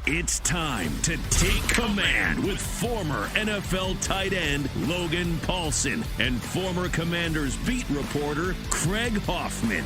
It's time to take command with former NFL tight end Logan Paulsen and former Commanders beat reporter Craig Hoffman.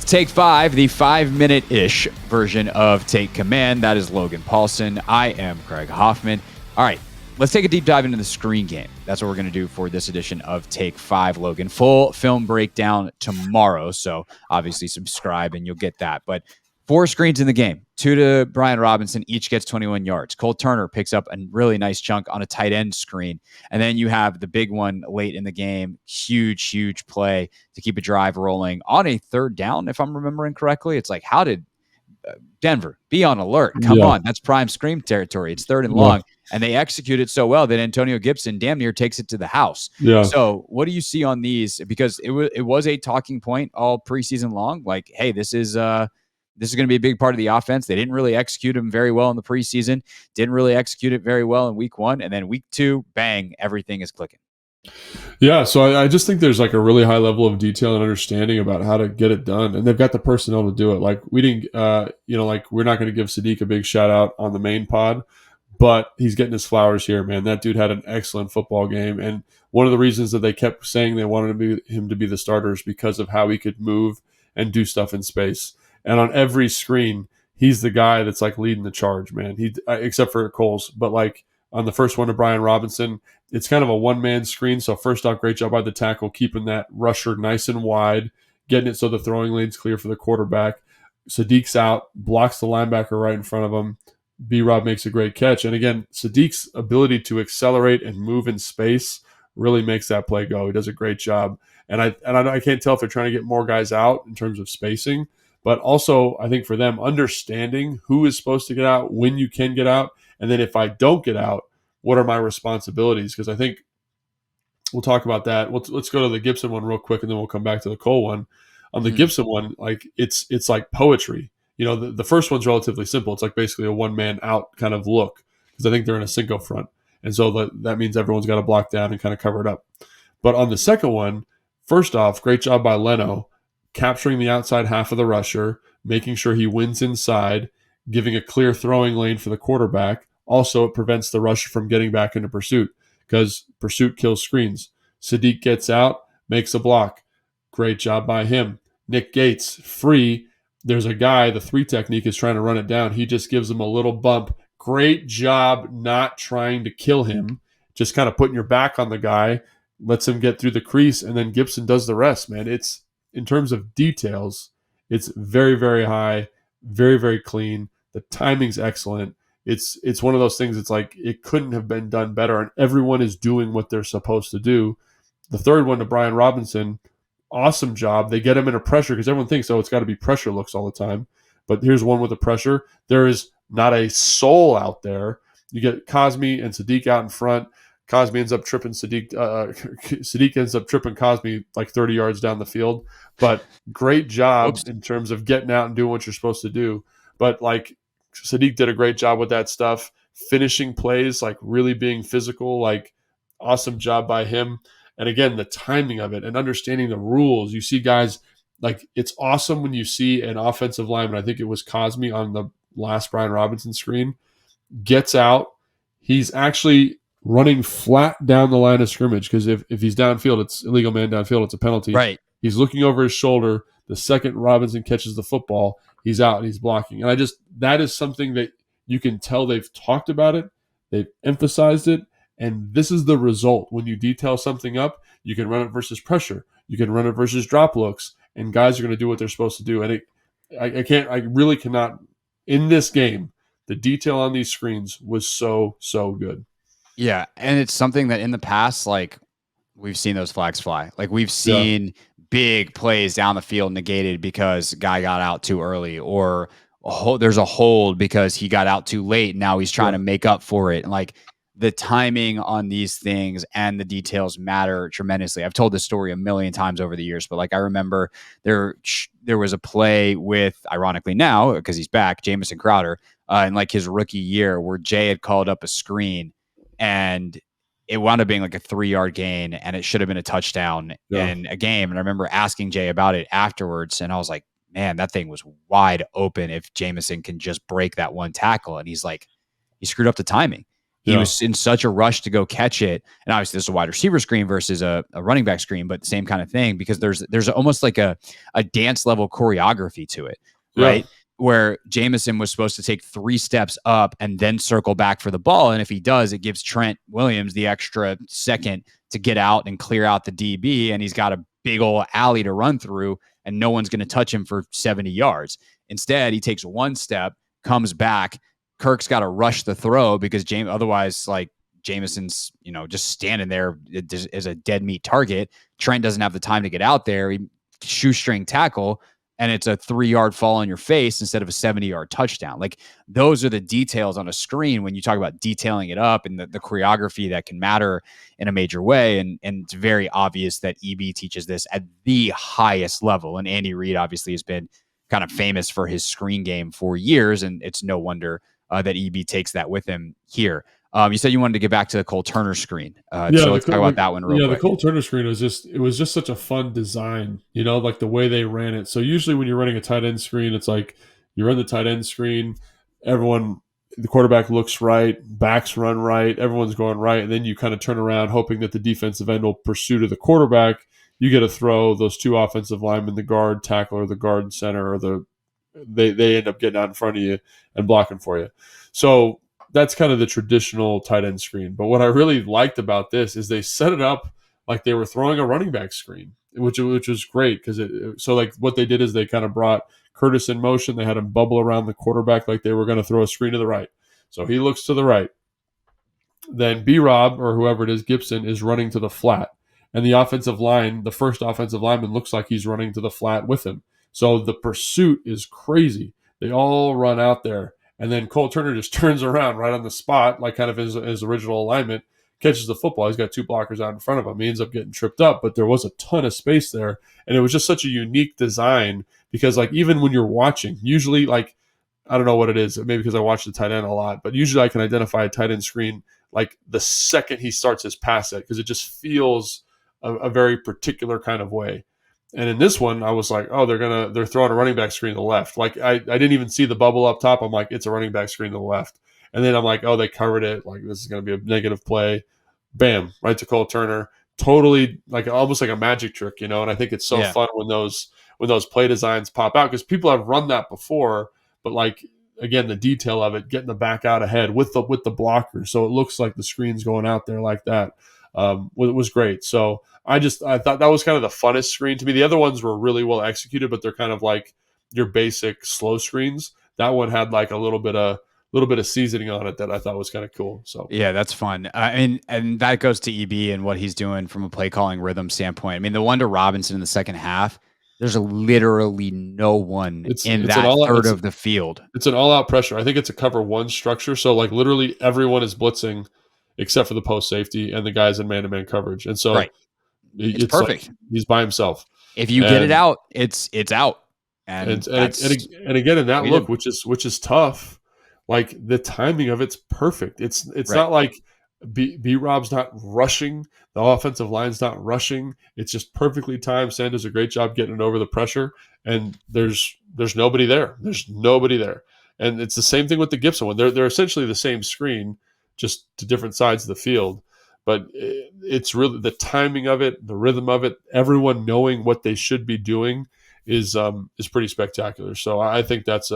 Take 5, the 5-minute-ish version of Take Command. That is Logan Paulsen. I am Craig Hoffman. All right, let's take a deep dive into the screen game. That's what we're going to do for this edition of Take 5, Logan. Full film breakdown tomorrow, so obviously subscribe and you'll get that. But 4 screens in the game, 2 to Brian Robinson, each gets 21 yards. Cole Turner picks up a really nice chunk on a tight end screen. And then you have the big one late in the game, huge play to keep a drive rolling on a 3rd down, if I'm remembering correctly. It's like, how did Denver be on alert? Come on, that's prime screen territory. It's 3rd and long. And they execute it so well that Antonio Gibson damn near takes it to the house. So what do you see on these? Because it was a talking point all preseason long. Like, hey, this is going to be a big part of the offense. They didn't really execute them very well in the preseason. Didn't really execute it very well in week 1. And then week 2, bang, everything is clicking. Yeah, so I just think there's like a really high level of detail and understanding about how to get it done. And they've got the personnel to do it. Like we didn't, we're not going to give Sadiq a big shout out on the main pod, but he's getting his flowers here, man. That dude had an excellent football game. And one of the reasons that they kept saying they wanted him to be the starter is because of how he could move and do stuff in space. And on every screen, he's the guy that's like leading the charge, man. He except for Coles, but like on the first one to Brian Robinson, it's kind of a one-man screen. So first off, great job by the tackle, keeping that rusher nice and wide, getting it so the throwing lane's clear for the quarterback. Sadiq's out, blocks the linebacker right in front of him. B-Rob makes a great catch. And again, Sadiq's ability to accelerate and move in space really makes that play go. He does a great job. And I can't tell if they're trying to get more guys out in terms of spacing, but also I think for them, understanding who is supposed to get out, when you can get out, and then if I don't get out, what are my responsibilities? Because I think we'll talk about that. Let's go to the Gibson one real quick, and then we'll come back to the Cole one. On the Gibson one, like it's like poetry. You know, the first one's relatively simple. It's like basically a one-man out kind of look because I think they're in a single front. And so that means everyone's got to block down and kind of cover it up. But on the second one, first off, great job by Leno, capturing the outside half of the rusher, making sure he wins inside, giving a clear throwing lane for the quarterback. Also, it prevents the rusher from getting back into pursuit because pursuit kills screens. Sadiq gets out, makes a block. Great job by him. Nick Gates, free. There's a guy, the 3 technique is trying to run it down. He just gives him a little bump. Great job not trying to kill him, just kind of putting your back on the guy, lets him get through the crease, and then Gibson does the rest, man. It's, in terms of details, it's very, very high, very, very clean. The timing's excellent. It's one of those things, it's like it couldn't have been done better, and everyone is doing what they're supposed to do. The third one to Brian Robinson, awesome job. They get him in a pressure because everyone thinks, it's got to be pressure looks all the time. But here's one with a pressure. There is not a soul out there. You get Cosme and Sadiq out in front. Cosme ends up tripping Sadiq. Sadiq ends up tripping Cosme like 30 yards down the field. But great job in terms of getting out and doing what you're supposed to do. But like Sadiq did a great job with that stuff. Finishing plays, like really being physical, like awesome job by him. And again, the timing of it and understanding the rules. You see guys, like it's awesome when you see an offensive lineman, I think it was Cosme on the last Brian Robinson screen, gets out. He's actually running flat down the line of scrimmage because if he's downfield, it's illegal man downfield, it's a penalty. Right. He's looking over his shoulder. The second Robinson catches the football, he's out and he's blocking. And that is something that you can tell they've talked about it. They've emphasized it. And this is the result. When you detail something up, you can run it versus pressure. You can run it versus drop looks. And guys are going to do what they're supposed to do. And I really cannot, in this game, the detail on these screens was so, so good. Yeah. And it's something that in the past, like we've seen those flags fly. Like we've seen big plays down the field negated because a guy got out too early, or there's a hold because he got out too late. Now he's trying to make up for it. And like the timing on these things and the details matter tremendously. I've told this story a million times over the years, but like I remember there was a play with, ironically now, because he's back, Jamison Crowder, in like his rookie year where Jay had called up a screen and it wound up being like a 3-yard gain and it should have been a touchdown in a game. And I remember asking Jay about it afterwards and I was like, man, that thing was wide open if Jameson can just break that one tackle. And he's like, he screwed up the timing. He was in such a rush to go catch it. And obviously this is a wide receiver screen versus a running back screen, but the same kind of thing, because there's almost like a dance level choreography to it, right? Where Jameson was supposed to take 3 steps up and then circle back for the ball. And if he does, it gives Trent Williams the extra second to get out and clear out the DB. And he's got a big old alley to run through and no one's going to touch him for 70 yards. Instead, he takes 1 step, comes back. Kirk's got to rush the throw because otherwise, like, Jameson's, just standing there as a dead meat target. Trent doesn't have the time to get out there. He shoestring tackle, and it's a 3-yard fall on your face instead of a 70-yard touchdown. Like, those are the details on a screen when you talk about detailing it up and the choreography that can matter in a major way. And it's very obvious that EB teaches this at the highest level. And Andy Reid obviously has been kind of famous for his screen game for years, and it's no wonder that EB takes that with him here. You said you wanted to get back to the Cole Turner screen. So let's talk about that one real quick. The Cole Turner screen was just such a fun design, like the way they ran it. So usually when you're running a tight end screen, it's like you run the tight end screen, the quarterback looks right, backs run right, everyone's going right, and then you kind of turn around hoping that the defensive end will pursue to the quarterback. You get a throw, those 2 offensive linemen, the guard, tackle, or the guard center, or they end up getting out in front of you and blocking for you. So that's kind of the traditional tight end screen. But what I really liked about this is they set it up like they were throwing a running back screen, which was great because so like what they did is they kind of brought Curtis in motion. They had him bubble around the quarterback like they were going to throw a screen to the right. So he looks to the right. Then B-Rob, or whoever it is, Gibson, is running to the flat. And the offensive line, the first offensive lineman, looks like he's running to the flat with him. So the pursuit is crazy. They all run out there. And then Cole Turner just turns around right on the spot, like kind of his original alignment, catches the football. He's got 2 blockers out in front of him. He ends up getting tripped up, but there was a ton of space there. And it was just such a unique design because, like, even when you're watching, usually, like, I don't know what it is, maybe because I watch the tight end a lot, but usually I can identify a tight end screen like the second he starts his pass set because it just feels a very particular kind of way. And in this one, I was like, oh, they're throwing a running back screen to the left. Like I didn't even see the bubble up top. I'm like, it's a running back screen to the left. And then I'm like, oh, they covered it. Like this is going to be a negative play. Bam, right to Cole Turner. Totally like almost like a magic trick, And I think it's so fun when those play designs pop out because people have run that before, but like again, the detail of it, getting the back out ahead with the blocker, so it looks like the screen's going out there like that. Was great. So I thought that was kind of the funnest screen to me. The other ones were really well executed, but they're kind of like your basic slow screens. That one had like a little bit of seasoning on it that I thought was kind of cool. So yeah, that's fun. And that goes to EB and what he's doing from a play calling rhythm standpoint. I mean, the one to Robinson in the second half, there's literally no one in that third of the field. It's an all-out pressure. I think it's a cover 1 structure. So like literally everyone is blitzing except for the post safety and the guys in man-to-man coverage. And so it's perfect. Like he's by himself. If you get it out, it's out. And again in that look, which is tough, like the timing of it's perfect. It's not like B-Rob's not rushing. The offensive line's not rushing. It's just perfectly timed. Sam does a great job getting it over the pressure, and there's nobody there. There's nobody there. And it's the same thing with the Gibson one. They're essentially the same screen, just to different sides of the field. But it's really the timing of it, the rhythm of it, everyone knowing what they should be doing is pretty spectacular. So I think that's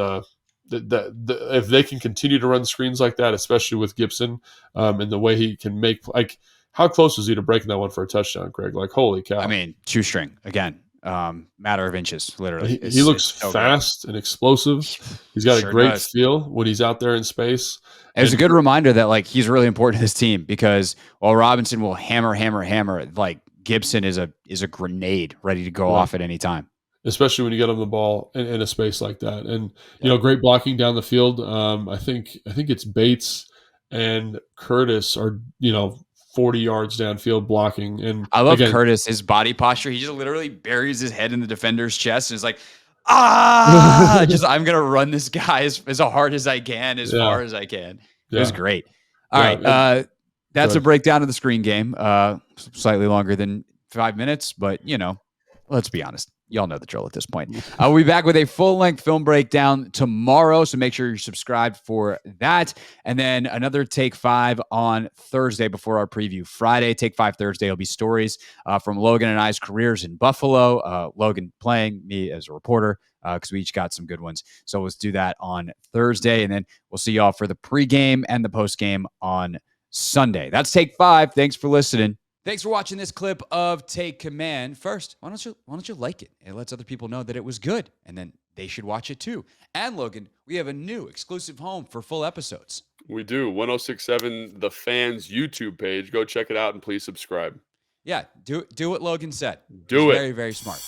if they can continue to run screens like that, especially with Gibson and the way he can make, like, how close was he to breaking that one for a touchdown, Craig? Like, holy cow. I mean, shoestring again, matter of inches, literally. He looks fast and explosive. He's got a great feel when he's out there in space. It was a good reminder that like he's really important to this team because while Robinson will hammer, like Gibson is a grenade ready to go off at any time. Especially when you get him the ball in a space like that. And, great blocking down the field. I think it's Bates and Curtis are, 40 yards downfield blocking. And I love Curtis, his body posture. He just literally buries his head in the defender's chest and is like, I'm going to run this guy as hard as I can, as far as I can. It was great. All right. That's a breakdown of the screen game. Slightly longer than 5 minutes, but let's be honest. Y'all know the drill at this point. We'll be back with a full-length film breakdown tomorrow, so make sure you're subscribed for that. And then another Take 5 on Thursday before our preview Friday. Take 5 Thursday will be stories from Logan and I's careers in Buffalo. Logan playing, me as a reporter, because we each got some good ones. So let's do that on Thursday, and then we'll see y'all for the pregame and the postgame on Sunday. That's Take 5. Thanks for listening. Thanks for watching this clip of Take Command. First, why don't you like it? It lets other people know that it was good, and then they should watch it too. And Logan, we have a new exclusive home for full episodes. We do. 1067 The Fans YouTube page. Go check it out and please subscribe. Yeah, do what Logan said. Do it. Very, very smart.